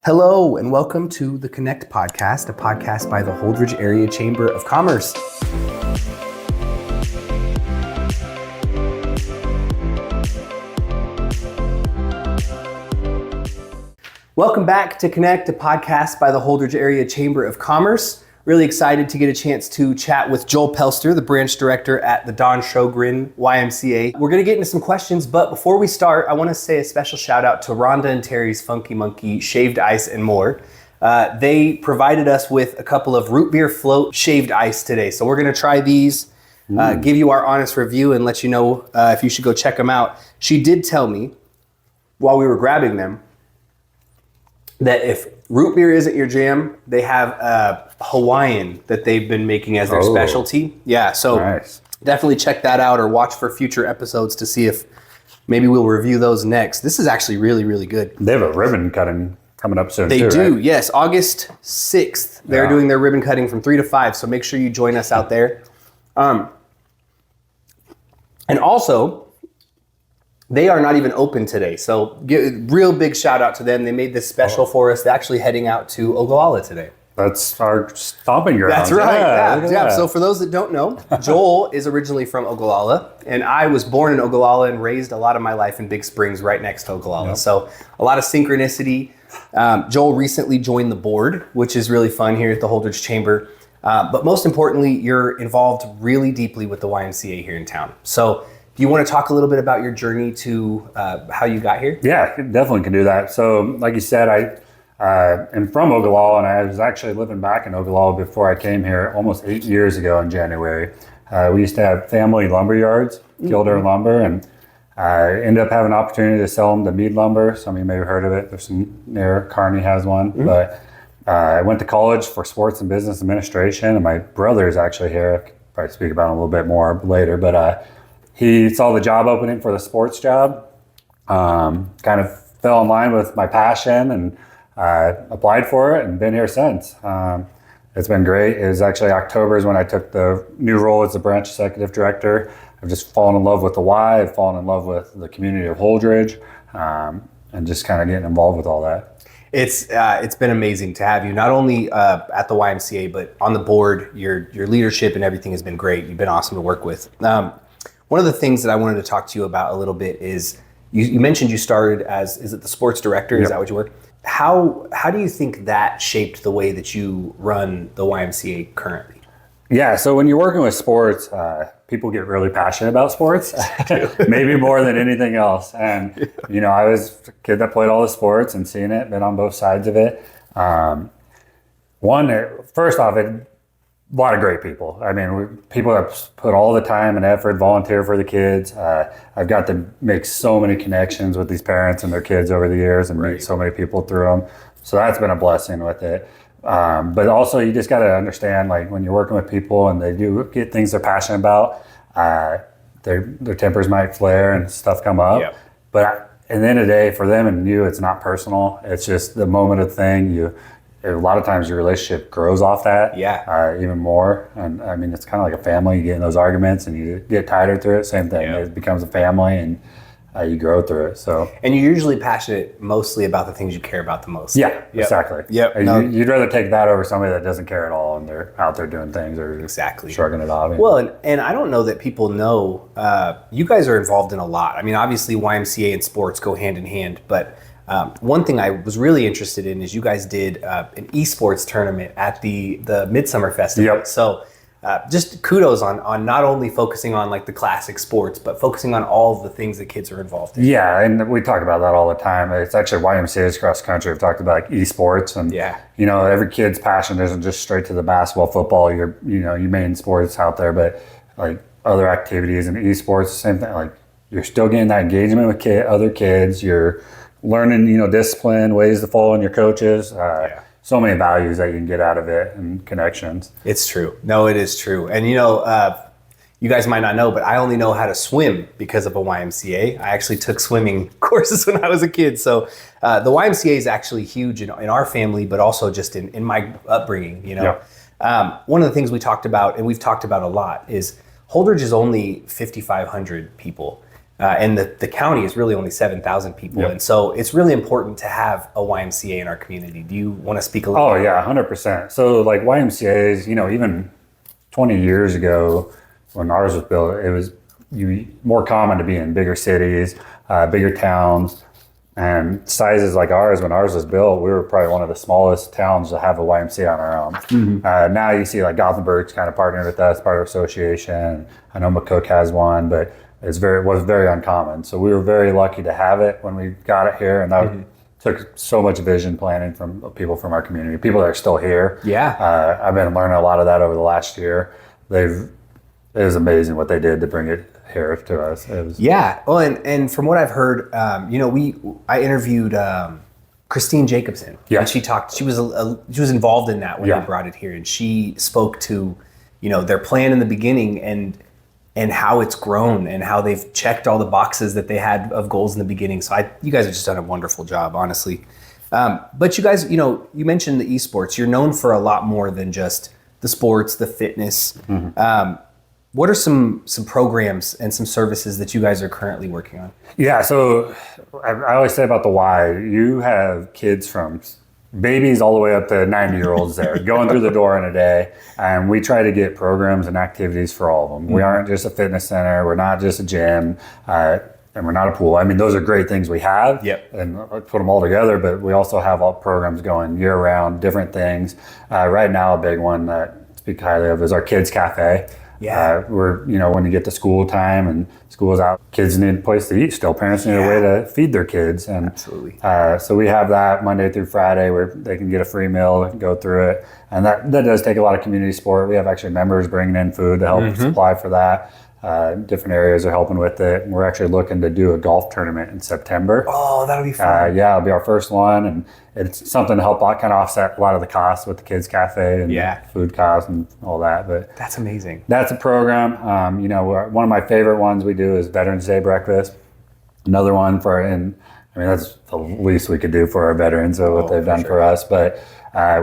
Hello and welcome to the Connect podcast, a podcast by the Holdrege Area Chamber of Commerce. Welcome back to Connect, a podcast by the Holdrege Area Chamber of Commerce. Really excited to get a chance to chat with Joel Pelster, the branch director at the Don Sjogren YMCA. We're going to get into some questions, but before we start, I want to say a special shout out to Rhonda and Terry's Funky Monkey Shaved Ice and More. They provided us with a couple of root beer float shaved ice today. So we're going to try these, give you our honest review and let you know if you should go check them out. She did tell me while we were grabbing them that if root beer isn't your jam, they have a Hawaiian that they've been making as their specialty. Yeah, so nice. Definitely check that out or watch for future episodes to see if maybe we'll review those next. This is actually really, really good. They have a ribbon cutting coming up soon. They do, right? yes. August 6th, they're doing their ribbon cutting from 3 to 5, so make sure you join us out there. And also, they are not even open today, so real big shout out to them. They made this special for us. They're actually heading out to Ogallala today. That's our stomping ground. That's right. Yeah. So for those that don't know, Joel is originally from Ogallala, and I was born in Ogallala and raised a lot of my life in Big Springs, right next to Ogallala. Yep. So a lot of synchronicity. Joel recently joined the board, which is really fun here at the Holdrege Chamber. But most importantly, you're involved really deeply with the YMCA here in town. So do you want to talk a little bit about your journey to how you got here? Yeah, definitely can do that. So like you said, I am from Ogallala, and I was actually living back in Ogallala before I came here almost 8 years ago in January. We used to have family lumber yards, Gilder Lumber, and I ended up having an opportunity to sell them to Mead Lumber. Some of you may have heard of it. There's some near Kearney has one. But I went to college for sports and business administration, and my brother is actually here. I could probably speak about him a little bit more later, but he saw the job opening for the sports job, kind of fell in line with my passion, and applied for it and been here since. It's been great. It was actually October is when I took the new role as the branch executive director. I've just fallen in love with the Y. I've fallen in love with the community of Holdrege, and just kind of getting involved with all that. It's been amazing to have you, not only at the YMCA, but on the board. Your leadership and everything has been great. You've been awesome to work with. One of the things that I wanted to talk to you about a little bit is you mentioned you started as, is it the sports director? Yep. Is that what you were? How do you think that shaped the way that you run the YMCA currently? Yeah, so when you're working with sports, people get really passionate about sports, maybe more than anything else. And, I was a kid that played all the sports and seen it, been on both sides of it. First off, a lot of great people. I mean, people that put all the time and effort, volunteer for the kids. I've got to make so many connections with these parents and their kids over the years and meet so many people through them. So that's been a blessing with it. But also you just got to understand, like when you're working with people and they do get things they're passionate about, their tempers might flare and stuff come up. Yep. But at the end of the day, for them and you, it's not personal. It's just the moment of thing. A lot of times your relationship grows off that, even more. And I mean, it's kind of like a family. You get in those arguments and you get tighter through it. Same thing. It becomes a family and you grow through it. So, and you're usually passionate mostly about the things you care about the most. Yeah, exactly. Yep. You'd rather take that over somebody that doesn't care at all and they're out there doing things or shrugging it off. Well, and I don't know that people know, you guys are involved in a lot. I mean, obviously YMCA and sports go hand in hand, but one thing I was really interested in is you guys did an esports tournament at the Midsummer Festival. Yep. So just kudos on not only focusing on like the classic sports, but focusing on all of the things that kids are involved in. Yeah, and we talk about that all the time. It's actually YMCA's across the country have talked about like esports, and every kid's passion isn't just straight to the basketball, football, your main sports out there, but like other activities and esports, same thing. Like you're still getting that engagement with other kids. You're learning, discipline, ways to follow in your coaches. So many values that you can get out of it and connections. It's true. No, it is true. And you guys might not know, but I only know how to swim because of a YMCA. I actually took swimming courses when I was a kid. So the YMCA is actually huge in our family, but also just in my upbringing, One of the things we talked about, and we've talked about a lot, is Holdrege is only 5,500 people. And the county is really only 7,000 people. Yep. And so it's really important to have a YMCA in our community. Do you want to speak a little? Oh yeah, 100%. So like YMCA's, even 20 years ago when ours was built, it was more common to be in bigger cities, bigger towns, and sizes like ours. When ours was built, we were probably one of the smallest towns to have a YMCA on our own. Mm-hmm. Now you see like Gothenburg's kind of partnered with us, part of association. I know McCook has one, but was very uncommon. So we were very lucky to have it when we got it here, and that took so much vision planning from people from our community, people that are still here. Yeah, I've been learning a lot of that over the last year. It was amazing what they did to bring it here to us. Yeah. Well, and from what I've heard, I interviewed Christine Jacobson. Yeah. And she talked. She was involved in that when they brought it here, and she spoke to, their plan in the beginning and how it's grown and how they've checked all the boxes that they had of goals in the beginning. So you guys have just done a wonderful job, honestly. But you guys, you mentioned the esports. You're known for a lot more than just the sports, the fitness. Mm-hmm. What are some programs and some services that you guys are currently working on? Yeah, so I always say about the Y, you have kids from babies all the way up to 90-year-olds there going through the door in a day, and we try to get programs and activities for all of them. Mm-hmm. We aren't just a fitness center, we're not just a gym, and we're not a pool. I mean, those are great things we have, and put them all together, but we also have all programs going year-round, different things. Right now, a big one that I speak highly of is our Kids Cafe. Yeah. We're, when you get to school time and school's out, kids need a place to eat still. Parents need a way to feed their kids. And absolutely. So we have that Monday through Friday where they can get a free meal and go through it. And that does take a lot of community support. We have actually members bringing in food to help supply for that. Different areas are helping with it. And we're actually looking to do a golf tournament in September. Oh, that'll be fun. It'll be our first one. And it's something to help kind of offset a lot of the costs with the Kids Cafe and food costs and all that. But that's amazing. That's a program. One of my favorite ones we do is Veterans Day breakfast. Another one that's the least we could do for our veterans of what they've done for us. But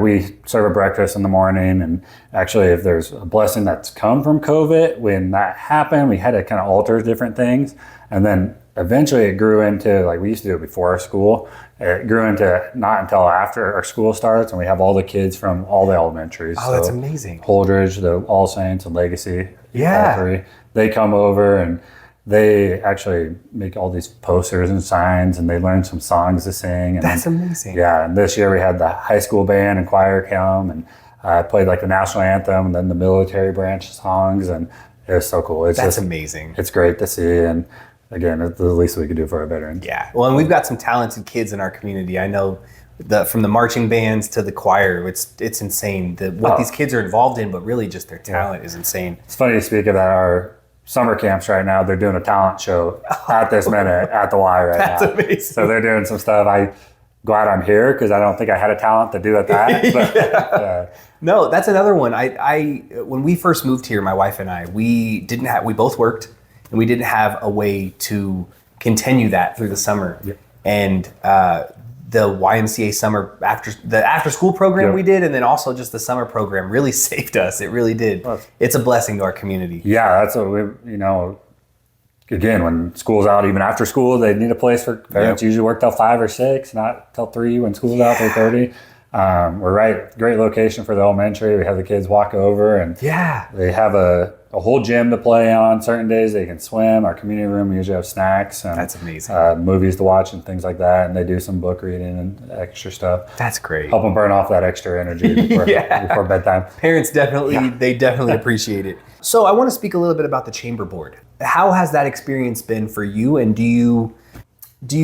we serve a breakfast in the morning, and actually if there's a blessing that's come from COVID, when that happened, we had to kind of alter different things. And then eventually it grew into, like we used to do it before our school, it grew into not until after our school starts, and we have all the kids from all the elementaries. Oh, that's amazing. Holdrege, the All Saints, and Legacy, all three, they come over and they actually make all these posters and signs, and they learn some songs to sing. And that's amazing. Yeah, and this year we had the high school band and choir come and played like the national anthem and then the military branch songs, and it was so cool. That's amazing. It's great to see, and again, it's the least we could do for our veterans. Yeah, well, and we've got some talented kids in our community. I know from the marching bands to the choir, it's insane what these kids are involved in, but really just their talent is insane. It's funny to speak of that. Our summer camps right now, they're doing a talent show at this minute at the Y right now. That's amazing. So they're doing some stuff. I'm glad I'm here because I don't think I had a talent to do at that. But, No, that's another one. When we first moved here, my wife and I, we both worked, and we didn't have a way to continue that through the summer. Yep. And the YMCA summer after school program we did, and then also just the summer program really saved us. It really did. It's a blessing to our community. Yeah, that's what again, when school's out, even after school, they need a place for parents. Usually work till 5 or 6, not till 3 when school's out, 3:30. We're great location for the elementary. We have the kids walk over, and they have a whole gym to play on certain days. They can swim. Our community room, we usually have snacks and that's amazing. Movies to watch and things like that. And they do some book reading and extra stuff. That's great. Help them burn off that extra energy before bedtime. Parents definitely appreciate it. So I want to speak a little bit about the chamber board. How has that experience been for you? And do you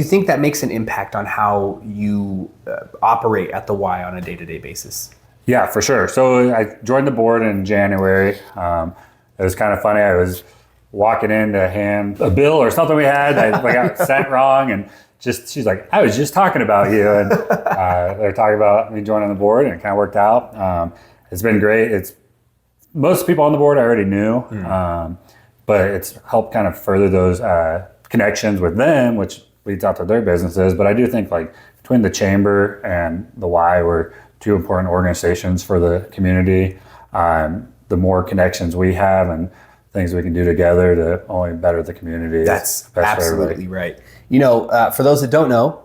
think that makes an impact on how you operate at the Y on a day-to-day basis? Yeah, for sure. So I joined the board in January. It was kind of funny. I was walking in to hand a bill or something we had. I got sent wrong, and she's like, I was just talking about you. And they're talking about me joining the board, and it kind of worked out. It's been great. Most people on the board I already knew, but it's helped kind of further those connections with them, which leads out to their businesses. But I do think between the chamber and the Y, we're two important organizations for the community. The more connections we have and things we can do together to only better the community. That's absolutely right. You know, for those that don't know,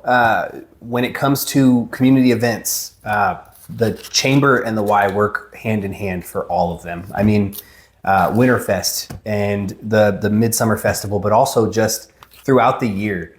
when it comes to community events, the Chamber and the Y work hand in hand for all of them. I mean, Winterfest and the Midsummer Festival, but also just throughout the year,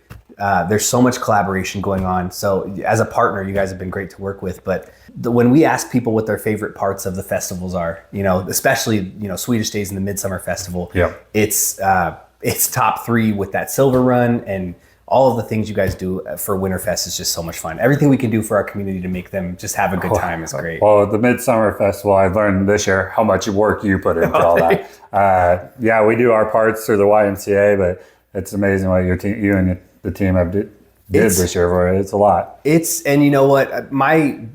there's so much collaboration going on. So as a partner, you guys have been great to work with. But when we ask people what their favorite parts of the festivals are, you know, especially, you know, Swedish Days and the Midsummer Festival, it's top 3 with that silver run, and all of the things you guys do for Winterfest is just so much fun. Everything we can do for our community to make them just have a good time is great. Well, the Midsummer Festival, I learned this year how much work you put into all that. Yeah, we do our parts through the YMCA, but it's amazing what you and the team have did this year for it. It's a lot. And you know what, my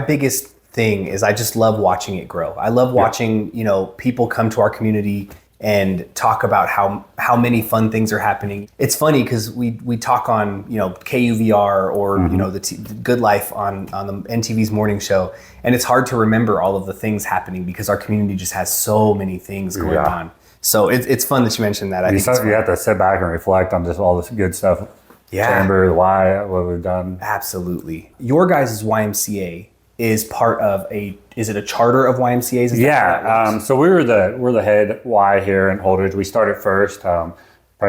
biggest thing is I just love watching it grow. I love watching, you know, people come to our community and talk about how many fun things are happening. It's funny because we talk on, you know, KUVR or you know, the Good Life on the NTV's morning show, and it's hard to remember all of the things happening because our community just has so many things going on. So it's fun that you mentioned that. You have to sit back and reflect on just all this good stuff. Chamber, the Y, what we've done. Absolutely. Your guys' YMCA is part of is it a charter of YMCA's? So we're the head Y here in Holdrege. We started first, probably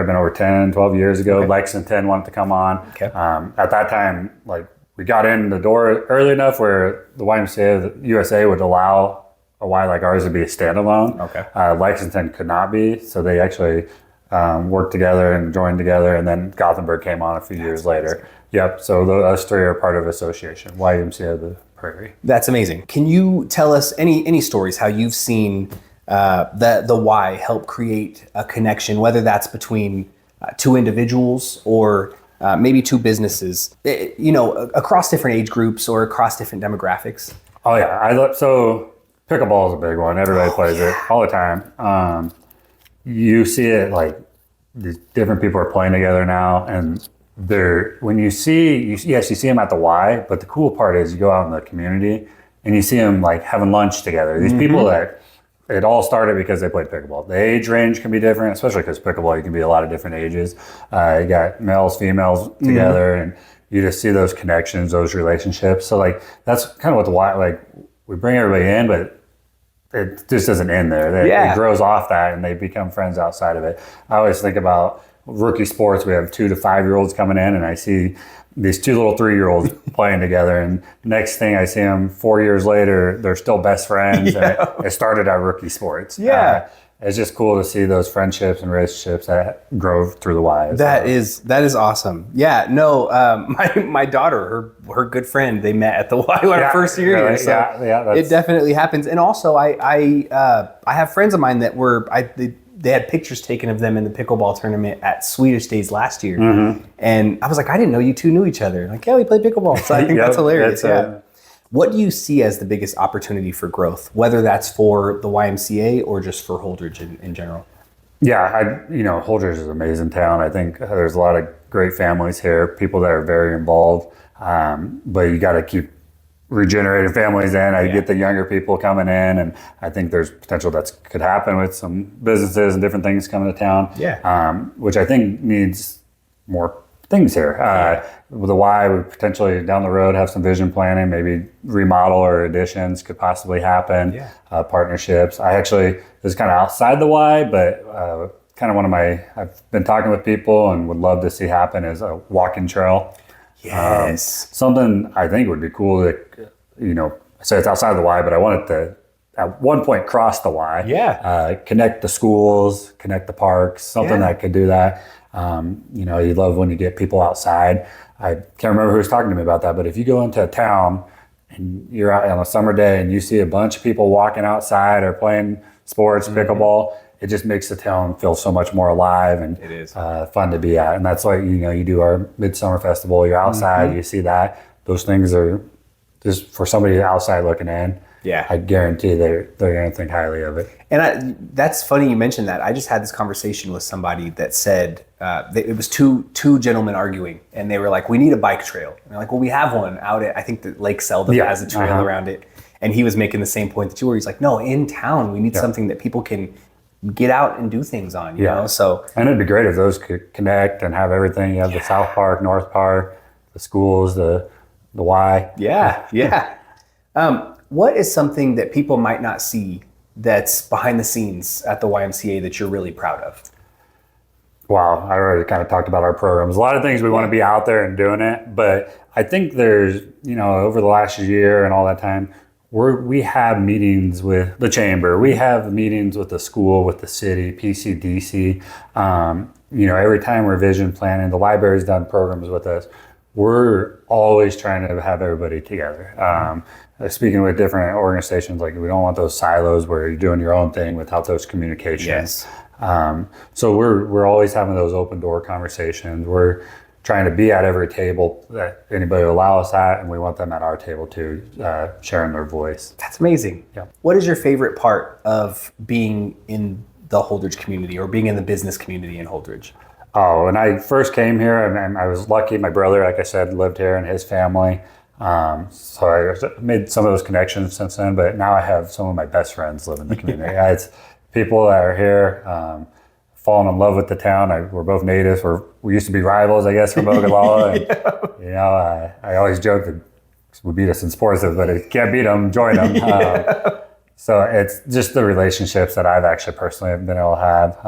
been over 10, 12 years ago. Lexington wanted to come on. At that time, like, we got in the door early enough where the YMCA, the USA would allow a Y like ours to be a standalone. Lexington could not be, so they actually worked together and joined together, and then Gothenburg came on a few years later. So us 3 are part of association, YMCA of the Prairie. That's amazing. Can you tell us any stories how you've seen the Y help create a connection, whether that's between 2 individuals or maybe 2 businesses, you know, across different age groups or across different demographics? Oh yeah, so pickleball is a big one. Everybody plays it all the time. You see it, like, these different people are playing together now, and when you see them at the Y, but the cool part is you go out in the community and you see them like having lunch together. These people that it all started because they played pickleball. The age range can be different, especially because pickleball, you can be a lot of different ages. You got males, females together, and you just see those connections, those relationships. So like, that's kind of what the Y, like, we bring everybody in, but it just doesn't end there. It grows off that, and they become friends outside of it. I always think about rookie sports. We have 2 to 5 year olds coming in, and I see these 2 little 3-year-olds playing together, and next thing I see them 4 years later, they're still best friends. And it started at rookie sports. It's just cool to see those friendships and relationships that grow through the Y. That is awesome. Yeah, no, my daughter, her good friend, they met at the Y our first year here. So it definitely happens. And also, I have friends of mine that they had pictures taken of them in the pickleball tournament at Swedish Days last year. And I was like, I didn't know you 2 knew each other. Like, yeah, we played pickleball. So I think that's hilarious. What do you see as the biggest opportunity for growth, whether that's for the YMCA or just for Holdrege in general? Holdrege is an amazing town. I think there's a lot of great families here, people that are very involved. But you got to keep regenerating families in. I get the younger people coming in, and I think there's potential that could happen with some businesses and different things coming to town. Which I think needs more things here. With the Y, we potentially down the road have some vision planning, maybe remodel or additions could possibly happen. Partnerships. This is kind of outside the Y, but kind of I've been talking with people and would love to see happen is a walking trail. Something I think would be cool to, say it's outside of the Y, but I want it to at one point cross the Y. Connect the schools, connect the parks, something that could do that. You love when you get people outside. I can't remember who was talking to me about that, but if you go into a town and you're out on a summer day and you see a bunch of people walking outside or playing sports, pickleball, it just makes the town feel so much more alive and it is fun to be at. And that's why, you do our Midsummer Festival, you're outside, you see that. Those things are just for somebody outside looking in. I guarantee they're going to think highly of it. And that's funny you mentioned that. I just had this conversation with somebody that said it was two gentlemen arguing, and they were like, "We need a bike trail." And they're like, "Well, we have one out at, I think that Lake Selden has a trail around it." And he was making the same point that you were. He's like, "No, in town we need something that people can get out and do things on, you know? So, and it'd be great if those could connect and have everything. You have the South Park, North Park, the schools, the Y. Yeah. What is something that people might not see that's behind the scenes at the YMCA that you're really proud of? Wow, I already kind of talked about our programs. A lot of things we want to be out there and doing it, but I think there's, over the last year and all that time, we have meetings with the chamber. We have meetings with the school, with the city, PCDC. Every time we're vision planning, the library's done programs with us. We're always trying to have everybody together. Speaking with different organizations, like we don't want those silos where you're doing your own thing without those communications. Yes. So we're always having those open door conversations. We're trying to be at every table that anybody will allow us at, and we want them at our table too, sharing their voice. That's amazing. Yeah. What is your favorite part of being in the Holdrege community or being in the business community in Holdrege? Oh, when I first came here, and I was lucky. My brother, like I said, lived here and his family. So I made some of those connections since then, but now I have some of my best friends live in the community. It's people that are here, fallen in love with the town. We're both natives. We used to be rivals, I guess, from Ogallala. And, I always joke that we beat us in sports, but if you can't beat them, join them. So it's just the relationships that I've actually personally been able to have,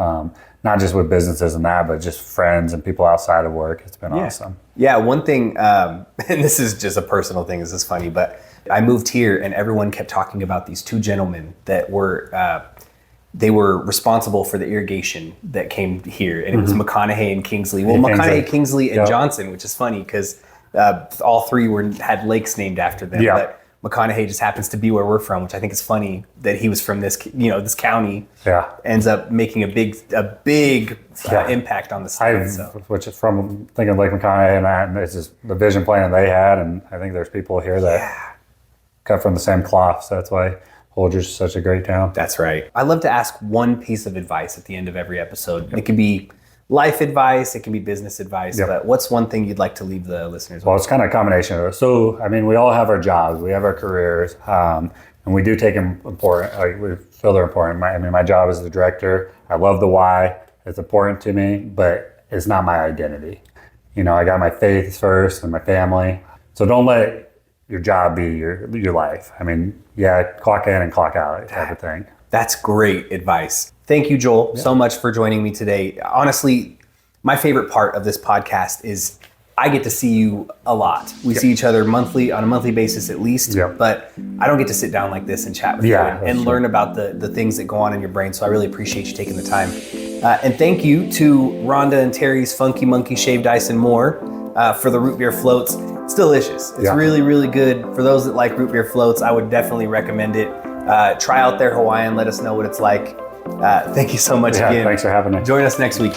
not just with businesses and that, but just friends and people outside of work. It's been awesome. Yeah, one thing, and this is just a personal thing, this is funny, but I moved here and everyone kept talking about these two gentlemen that were they were responsible for the irrigation that came here, and it was McConaughey and Kingsley. Well, McConaughey, Kingsley, and Johnson, which is funny because all three had lakes named after them. Yeah. But McConaughey just happens to be where we're from, which I think is funny that he was from this, this county. Yeah. Ends up making a big impact on the state. Which is from thinking of Lake McConaughey and that, and it's just the vision plan they had, and I think there's people here that cut from the same cloth, so that's why Holdrege is such a great town. That's right. I love to ask one piece of advice at the end of every episode. It can be life advice, it can be business advice, but what's one thing you'd like to leave the listeners with? Well, it's kind of a combination of it. So, we all have our jobs, we have our careers, and we do take them important. Like, we feel they're important. My job as the director, I love the why. It's important to me, but it's not my identity. I got my faith first and my family. So don't let your job be your life. Clock in and clock out type of thing. That's great advice. Thank you, Joel, so much for joining me today. Honestly, my favorite part of this podcast is I get to see you a lot. We see each other on a monthly basis at least, but I don't get to sit down like this and chat with you and learn about the things that go on in your brain. So I really appreciate you taking the time. And thank you to Rhonda and Terry's Funky Monkey Shaved Ice and More for the root beer floats. It's delicious. It's really, really good. For those that like root beer floats, I would definitely recommend it. Try out their Hawaiian. Let us know what it's like. Thank you so much again. Thanks for having me. Join us next week.